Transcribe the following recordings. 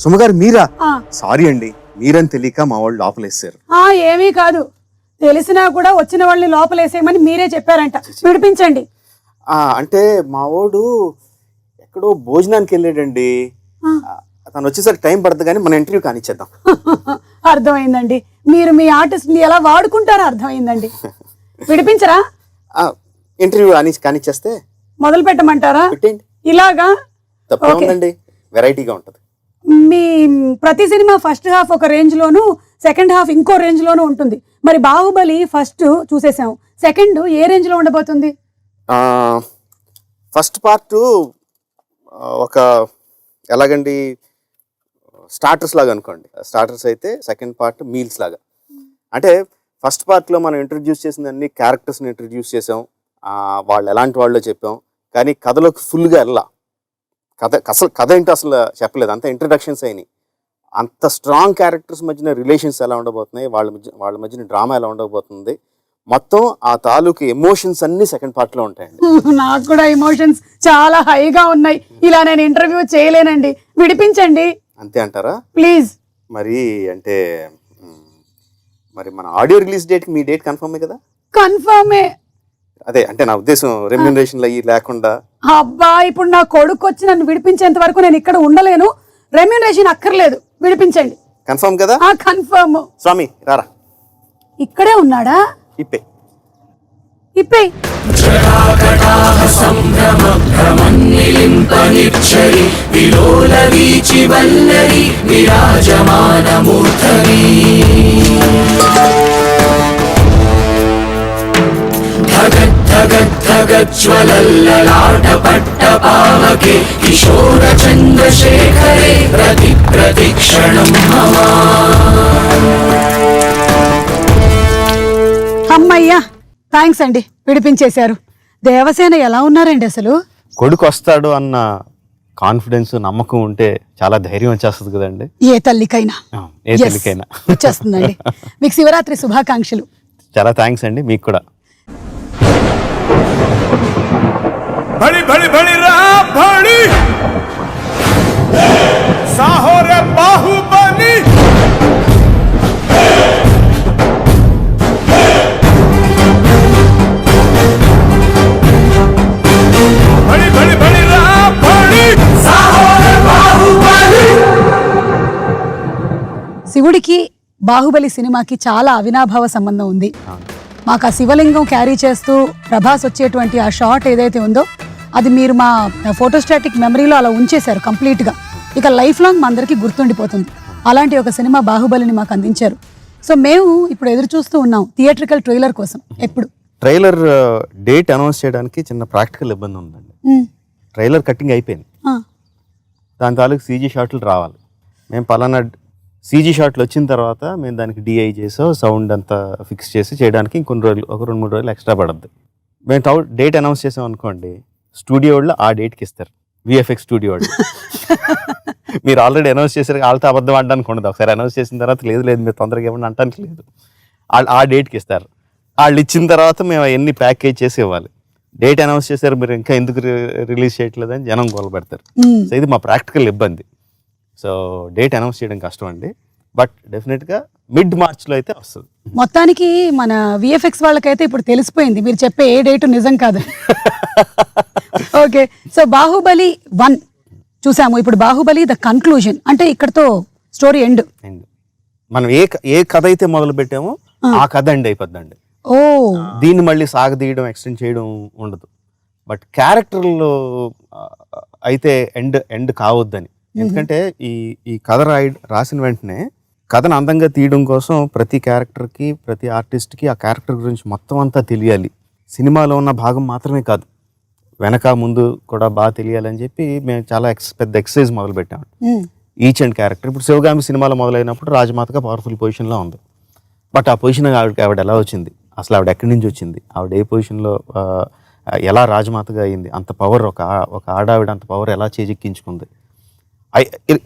సుమగారు మీరా? Sorry అండి, మీరని తెలియక మా వాళ్ళు లోపలేసారు. ఏమీ కాదు, తెలిసినా కూడా వచ్చిన వాళ్ళని లోపలేసేయమని మీరే చెప్పారంట. విడిపించండి. అంటే మా వాడు ఎక్కడో భోజనానికి వెళ్ళాడండి. తను వచ్చేసరికి టైం పడుతుంది, కానీ మన ఇంటర్వ్యూ కానిచ్చేద్దాం. అర్థమైందండి, మీరు మీ ఆర్టిస్ట్ ని ఎలా వాడుకుంటారో అర్థమైందండి. విడిపించరా? ఇంటర్వ్యూ కానిచ్చేస్తే మొదలు పెట్టమంటారా? ఇలాగా తప్పేముందండి, వెరైటీగా ఉంటది. మీ ప్రతి సినిమా ఫస్ట్ హాఫ్ ఒక రేంజ్ లోను, సెకండ్ హాఫ్ ఇంకో రేంజ్ లోను ఉంటుంది. మరి బాహుబలి ఫస్ట్ చూసేసాం, సెకండ్ ఏ రేంజ్ లో ఉండబోతుంది? ఫస్ట్ పార్ట్ ఒక ఎలాగండి, స్టార్టర్స్ లాగా అనుకోండి. స్టార్టర్స్ అయితే సెకండ్ పార్ట్ మీల్స్ లాగా. అంటే ఫస్ట్ పార్ట్లో మనం ఇంట్రడ్యూస్ చేసిన అన్ని క్యారెక్టర్స్ని ఇంట్రడ్యూస్ చేసాం, వాళ్ళు ఎలాంటి వాళ్ళో చెప్పాం, కానీ కథలోకి ఫుల్గా వెళ్ళా. కథ ఏంటో అసలు చెప్పలేదు, అంత ఇంట్రడక్షన్స్ అయినాయి. అంత స్ట్రాంగ్ క్యారెక్టర్స్ మధ్యన రిలేషన్స్ ఎలా ఉండబోతున్నాయి, వాళ్ళ మధ్యన డ్రామా ఎలా ఉండబోతుంది, మొత్తం ఆ తాలూకు ఎమోషన్స్ అన్ని సెకండ్ పార్ట్ లో ఉంటాయండి. నాకు కూడా ఎమోషన్స్ చాలా హైగా ఉన్నాయి. ఇలా నేను ఇంటర్వ్యూ చేయలేనండి, విడిపించండి. అంతే అంటారా? ప్లీజ్. మరి అంటే మరి మన ఆడియో రిలీజ్ డేట్ కి మీ డేట్ కన్ఫర్మే కదా? కన్ఫర్మే. అదే అంటే నా ఉద్దేశం రెమ్యునరేషన్ అయ్యి లేకుండా. అబ్బా, ఇప్పుడు నా కొడుకు వచ్చి నన్ను విడిపించేంత వరకు నేను ఇక్కడ ఉండలేను. రెమ్యునరేషన్ అక్కర్లేదు, విడిపించండి. కన్ఫర్మ్ కదా? కన్ఫర్మ్. స్వామి రారా. ఇక్కడే ఉన్నాడా? ఇప్పే ఇప్పే. జ్వలల్లలాటపట్టపావకే కిశోర చంద్రశేఖరే ప్రతి ప్రతిక్షణం అమ్మయ్యా, థ్యాంక్స్ అండి, విడిపించేశారు. దేవసేన ఎలా ఉన్నారండి అసలు? కొడుకు వస్తాడు అన్న కాన్ఫిడెన్స్, నమ్మకం ఉంటే చాలా ధైర్యం వచ్చేస్తుంది కదండి. ఏ తల్లికైనా వచ్చేస్తుందండి. మీకు శివరాత్రి శుభాకాంక్షలు. చాలా థ్యాంక్స్ అండి, మీకు కూడా. बड़ी बड़ी बड़ी बड़ी साहो रे बाहुबली बड़ी बड़ी बड़ी बड़ी साहो रे बाहुबली. శివుడికి బాహుబలి సినిమాకి చాలా అవినాభావ సంబంధం ఉంది. మాకు ఆ శివలింగం క్యారీ చేస్తూ ప్రభాస్ వచ్చేటువంటి ఆ షాట్ ఏదైతే ఉందో అది మీరు మా ఫోటోస్టాటిక్ మెమరీలో అలా ఉంచేశారు కంప్లీట్గా. ఇక లైఫ్ లాంగ్ మా అందరికీ గుర్తుండిపోతుంది. అలాంటి ఒక సినిమా బాహుబలిని మాకు అందించారు. సో మేము ఇప్పుడు ఎదురు చూస్తూ ఉన్నాం థియేట్రికల్ ట్రైలర్ కోసం. ఎప్పుడు ట్రైలర్ డేట్ అనౌన్స్ చేయడానికి చిన్న ప్రాక్టికల్ ఇబ్బంది ఉందండి. ట్రైలర్ కటింగ్ అయిపోయింది, దాని తాలూకు సీజీ షాట్లు రావాలి. మేము పలానా సీజీ షాట్లు వచ్చిన తర్వాత మేము దానికి డిఐ చేసో సౌండ్ అంతా ఫిక్స్ చేసి చేయడానికి ఇంకొన్ని రోజులు, ఒక 2-3 రోజులు ఎక్స్ట్రా పడుద్ది. మేము డేట్ అనౌన్స్ చేసాం అనుకోండి, స్టూడియో వాళ్ళు ఆ డేట్కి ఇస్తారు. విఎఫ్ఎక్స్ స్టూడియో వాళ్ళు మీరు ఆల్రెడీ అనౌన్స్ చేశారు, వాళ్ళతో అబద్ధం అనడానికి ఉండదు. ఒకసారి అనౌన్స్ చేసిన తర్వాత లేదు మీరు తొందరగా ఇవ్వండి అంటానికి లేదు, వాళ్ళు ఆ డేట్కి ఇస్తారు. వాళ్ళు ఇచ్చిన తర్వాత మేము అవన్నీ ప్యాకేజ్ చేసి ఇవ్వాలి. డేట్ అనౌన్స్ చేశారు, మీరు ఇంకా ఎందుకు రిలీజ్ చేయట్లేదని జనం గోల పెడతారు. సో ఇది మా ప్రాక్టికల్ ఇబ్బంది. సో డేట్ అనౌన్స్ చేయడం కష్టం అండి, బట్ డెఫినెట్గా మిడ్ మార్చ్లో అయితే వస్తుంది. మొత్తానికి మన విఎఫ్ఎక్స్ వాళ్ళకైతే ఇప్పుడు తెలిసిపోయింది మీరు చెప్పే ఏ డేటు నిజం కాదు. ఓకే, సో బాహుబలి 1 చూసాము, ఇప్పుడు బాహుబలి ద కన్క్లూజన్, అంటే ఇక్కడతో స్టోరీ ఎండ్. మనం ఏ కథ అయితే మొదలు పెట్టామో ఆ కథ ఎండ్ అయిపోద్దండి. ఓ, దీన్ని మళ్ళీ సాగదీయడం, ఎక్స్టెండ్ చేయడం ఉండదు. బట్ క్యారెక్టర్లో అయితే ఎండ్ కావద్దని. ఎందుకంటే ఈ కథ రాసిన వెంటనే కథను అందంగా తీయడం కోసం ప్రతి క్యారెక్టర్కి, ప్రతి ఆర్టిస్ట్కి ఆ క్యారెక్టర్ గురించి మొత్తం అంతా తెలియాలి. సినిమాలో ఉన్న భాగం మాత్రమే కాదు, వెనక ముందు కూడా బాగా తెలియాలని చెప్పి మేము చాలా పెద్ద ఎక్సర్సైజ్ మొదలు పెట్టాము. Each and character. ఇప్పుడు శివగామి సినిమాలో మొదలైనప్పుడు రాజమాతగా పవర్ఫుల్ పొజిషన్లో ఉంది. బట్ ఆ పొజిషన్ ఆవిడ ఎలా వచ్చింది, అసలు ఆవిడ ఎక్కడి నుంచి వచ్చింది, ఆవిడ ఏ పొజిషన్లో ఎలా రాజమాతగా అయింది, అంత పవర్ ఒక ఆడావిడ అంత పవర్ ఎలా చేజెక్కించుకుంది,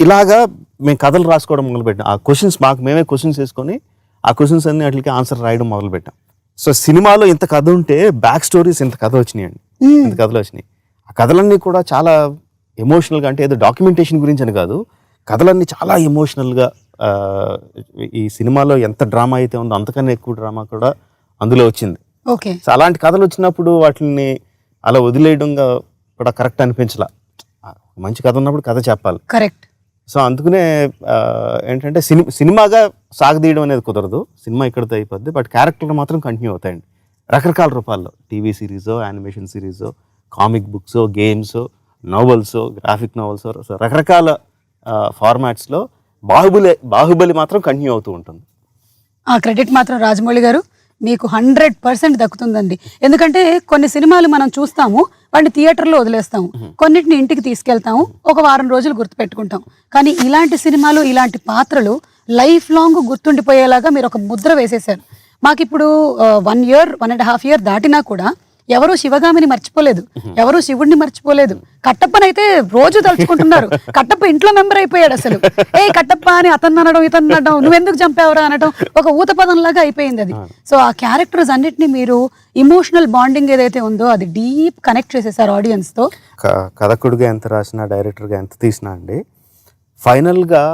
ఇలాగా మేము కథలు రాసుకోవడం మొదలుపెట్టాం. ఆ క్వశ్చన్స్ మేమే క్వశ్చన్స్ వేసుకొని ఆ క్వశ్చన్స్ అన్ని వాటికి ఆన్సర్ రాయడం మొదలుపెట్టాం. సో సినిమాలో ఇంత కథ ఉంటే బ్యాక్ స్టోరీస్ ఇంత కథ వచ్చినాయండి, ఇంత కథలు వచ్చినాయి. ఆ కథలన్నీ కూడా చాలా ఎమోషనల్గా, అంటే ఏదో డాక్యుమెంటేషన్ గురించి అని కాదు, కథలన్నీ చాలా ఎమోషనల్గా, ఈ సినిమాలో ఎంత డ్రామా అయితే ఉందో అంతకన్నా ఎక్కువ డ్రామా కూడా అందులో వచ్చింది. ఓకే. సో అలాంటి కథలు వచ్చినప్పుడు వాటిని అలా వదిలేయడంగా కూడా కరెక్ట్ అనిపించలా. మంచి కథ ఉన్నప్పుడు కథ చెప్పాలి. కరెక్ట్. సో అందుకనే ఏంటంటే సినిమాగా సాగదీయడం అనేది కుదరదు, సినిమా ఇక్కడితో అయిపోద్ది. బట్ క్యారెక్టర్లు మాత్రం కంటిన్యూ అవుతాయండి రకరకాల రూపాల్లో. టీవీ సిరీసో, యానిమేషన్ సిరీసో, కామిక్ బుక్సో, గేమ్సో, నోవెల్సో, గ్రాఫిక్ నోవెల్సో, సో రకరకాల ఫార్మాట్స్లో బాహుబలి మాత్రం కంటిన్యూ అవుతూ ఉంటుంది. ఆ క్రెడిట్ మాత్రం రాజమౌళి గారు మీకు 100% దక్కుతుందండి. ఎందుకంటే కొన్ని సినిమాలు మనం చూస్తాము, వాటిని థియేటర్లో వదిలేస్తాము, కొన్నిటిని ఇంటికి తీసుకెళ్తాము, ఒక వారం రోజులు గుర్తుపెట్టుకుంటాం. కానీ ఇలాంటి సినిమాలు, ఇలాంటి పాత్రలు లైఫ్ లాంగ్ గుర్తుండిపోయేలాగా మీరు ఒక ముద్ర వేసేశారు. మాకు ఇప్పుడు 1 year 1.5 year దాటినా కూడా ఎవరు శివగామిని మర్చిపోలేదు, ఎవరు శివుడిని మర్చిపోలేదు. కట్టప్పనైతే రోజు తలుచుకుంటున్నారు. కట్టప్ప ఇంట్లో మెంబర్ అయిపోయాడు అసలు. ఏ కట్టప్ప అని అతను అనడం, ఇతను అనడం, నువ్వెందుకు చంపావురా అనడం ఒక ఊత పదం లాగా అయిపోయింది అది. సో ఆ క్యారెక్టర్స్ అన్నిటిని మీరు ఇమోషనల్ బాండింగ్ ఏదైతే ఉందో అది డీప్ కనెక్ట్ చేసేసారు ఆడియన్స్ తో. కథకుడిగా ఎంత రాసినా, డైరెక్టర్గా ఎంత తీసినా అండి, ఫైనల్గా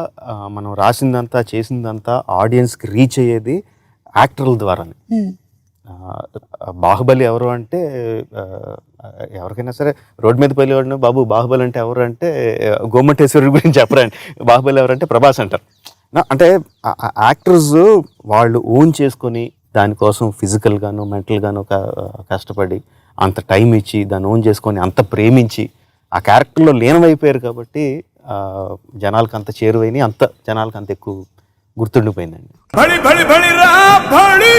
మనం రాసిందంతా చేసిందంతా ఆడియన్స్కి రీచ్ అయ్యేది యాక్టర్ల ద్వారానే. బాహుబలి ఎవరు అంటే ఎవరికైనా సరే రోడ్డు మీద వెళ్ళేవాడిని, బాబు బాహుబలి అంటే ఎవరు అంటే గోమటేశ్వరుడి గురించి చెప్పరండి, బాహుబలి ఎవరంటే ప్రభాస్ అంటారు. అంటే యాక్టర్స్ వాళ్ళు ఓన్ చేసుకొని దానికోసం ఫిజికల్గాను మెంటల్గాను కష్టపడి అంత టైం ఇచ్చి దాన్ని ఓన్ చేసుకొని అంత ప్రేమించి ఆ క్యారెక్టర్లో లీనమైపోయారు కాబట్టి జనాలకు అంత చేరువైన, అంత జనాలకు అంత ఎక్కువ గుర్తుండిపోయిందండి. भड़ी भड़ी भड़ी रा भड़ी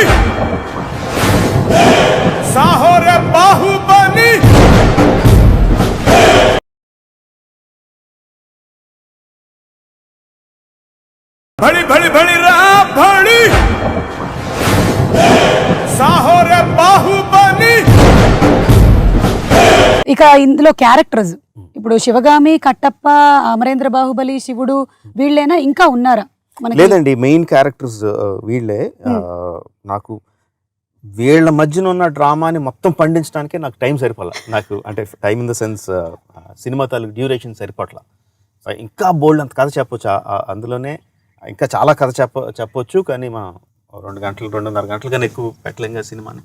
साहो रे बाहुबली भड़ी भड़ी भड़ी रा भड़ी साहो रे बाहुबली. ఇక ఇందులో క్యారెక్టర్స్ ఇప్పుడు శివగామి, కట్టప్ప, అమరేంద్ర బాహుబలి, శివుడు వీళ్ళైనా ఇంకా ఉన్నారా? లేదండి, మెయిన్ క్యారెక్టర్స్ వీళ్ళే. నాకు వీళ్ళ మధ్యన ఉన్న డ్రామాని మొత్తం పండించడానికే నాకు టైం సరిపోలే. నాకు అంటే time in the sense cinema తాలూకు డ్యూరేషన్ సరిపోట్ల. ఇంకా బోల్డ్ అంత కథ చెప్పొచ్చు అందులోనే, ఇంకా చాలా కథ చెప్పొచ్చు. కానీ మనం 2 గంటలు 2.5 గంటల కన్నా ఎక్కువ పెట్టలేం కదా సినిమాని.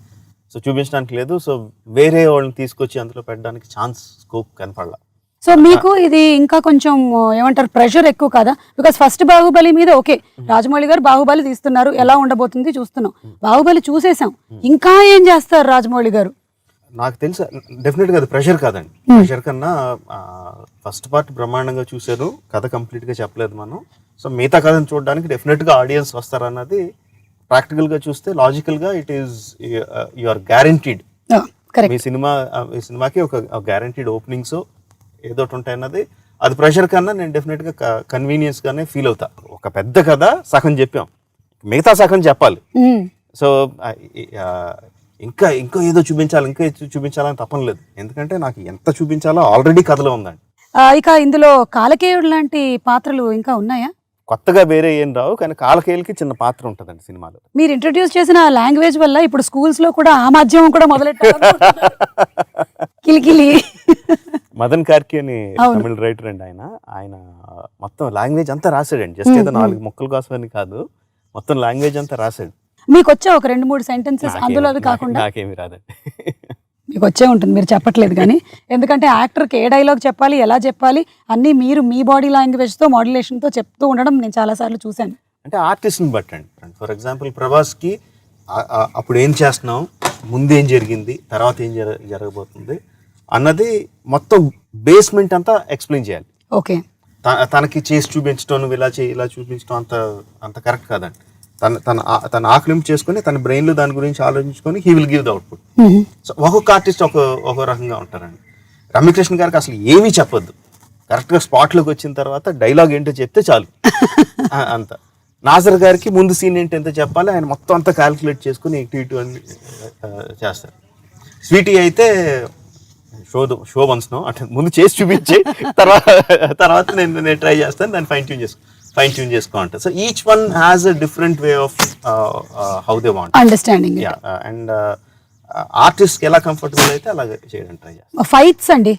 సో చూపించడానికి లేదు. సో వేరే వాళ్ళని తీసుకొచ్చి అందులో పెట్టడానికి ఛాన్స్, స్కోప్ కనపడలా. సో మీకు ఇది ఇంకా కొంచెం ఏమంటారు, ప్రెషర్ ఎక్కువ కదా? బికాస్ ఫస్ట్ బాహుబలి మీద ఓకే, రాజమౌళి గారు బాహుబలి తీస్తున్నారు, ఎలా ఉండబోతుంది చూస్తున్నాం. బాహుబలి చూసేసాం, ఇంకా ఏం చేస్తారు రాజమౌళి గారు? నాకు తెలుసు డెఫినెట్గా అది ప్రెషర్ కాదండి. ప్రెషర్ కన్నా ఫస్ట్ పార్ట్ బ్రహ్మాండంగా చూశారు, కథ కంప్లీట్గా చెప్పలేదు మనం. సో మిగతా కథను చూడడానికి డెఫినెట్గా ఆడియన్స్ వస్తారన్నది ప్రాక్టికల్గా చూస్తే, లాజికల్గా it is you are guaranteed. ఈ సినిమాకి ఒక గ్యారంటీడ్ ఓపెనింగ్స్ ఏదో ఉంటాయి అన్నది. అది ప్రెషర్ కన్నా నేను డెఫినెట్గా కన్వీనియన్స్ గానే ఫీల్ అవుతా. ఒక పెద్ద కథ సగం చెప్పాం, మిగతా సగం చెప్పాలి. సో ఇంకా ఏదో చూపించాలని తప్పని లేదు, ఎందుకంటే నాకు ఎంత చూపించాలో ఆల్రెడీ కథలో ఉందండి. ఇక ఇందులో కాలకేయుడు లాంటి పాత్రలు ఇంకా ఉన్నాయా? కొత్తగా వేరే ఏం రావు, కానీ కాలకేయులకి చిన్న పాత్ర ఉంటుందండి సినిమాలో. మీరు ఇంట్రడ్యూస్ చేసిన లాంగ్వేజ్ వల్ల ఇప్పుడు స్కూల్స్ లో కూడా ఆ మాధ్యమం కూడా మొదలెట్టారు. కిలికిలి మదన్ కార్కి అని తమిళ రైటర్ అండి, ఆయన మొత్తం లాంగ్వేజ్ అంతా రాశాడండి. జస్ట్ ఏదో 4 ముక్కల కోసమని కాదు, మొత్తం లాంగ్వేజ్ అంతా రాశాడు. మీకు వచ్చా ఒక 2-3 సెంటెన్సెస్ అందులో అవి కాకుండా? నాకేమి రాదండి. మీకు వచ్చే ఉంటుంది, మీరు చెప్పట్లేదు కానీ. ఎందుకంటే యాక్టర్కి ఏ డైలాగ్ చెప్పాలి, ఎలా చెప్పాలి అన్నీ మీరు మీ బాడీ లాంగ్వేజ్తో, మాడ్యులేషన్తో చెప్తూ ఉండడం నేను చాలాసార్లు చూశాను. అంటే ఆర్టిస్ట్ని బట్టండి. ఫర్ ఎగ్జాంపుల్ ప్రభాస్కి అప్పుడు ఏం చేస్తున్నాం, ముందేం జరిగింది, తర్వాత ఏం జరగబోతుంది అన్నది మొత్తం బేస్మెంట్ అంతా ఎక్స్ప్లెయిన్ చేయాలి. ఓకే. తనకి చేసి చూపించడం, నువ్వు ఇలా చూపించడం అంత కరెక్ట్ కాదండి. తన ఆకలింపు చేసుకొని తన బ్రెయిన్లో దాని గురించి ఆలోచించుకొని he will give the output. So ఒక్కొక్క ఆర్టిస్ట్ ఒక రకంగా ఉంటారండి. రమ్యకృష్ణ గారికి అసలు ఏమీ చెప్పొద్దు, కరెక్ట్గా స్పాట్లోకి వచ్చిన తర్వాత డైలాగ్ ఏంటో చెప్తే చాలు అంత. నాజర్ గారికి ముందు సీన్ ఏంటి ఎంత చెప్పాలి, ఆయన మొత్తం అంతా క్యాలిక్యులేట్ చేసుకుని ఇటు అని చేస్తారు. స్వీటీ అయితే షో వన్స్నో అంటే ముందు చేసి చూపించి తర్వాత నేను ట్రై చేస్తాను, దాన్ని ఫైన్ ట్యూన్ చేసుకో అంటారు. So each one has a different way of how they want understanding. And artist ఎలా కంఫర్టబుల్ అయితే అలాగే చేయడానికి ట్రై చేస్తాను. ఫైట్స్ అండి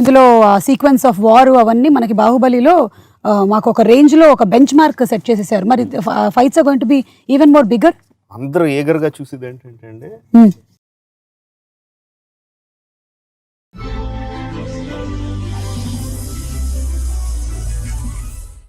ఇందులో, సీక్వెన్స్ ఆఫ్ వార్ అవన్నీ మనకి బాహుబలిలో మాకు ఒక రేంజ్ లో ఒక బెంచ్ మార్క్ సెట్ చేసేసారు. మరి fights are going to be even more bigger. అందరూ ఏగర్గా చూసేది ఏంటంటే అండి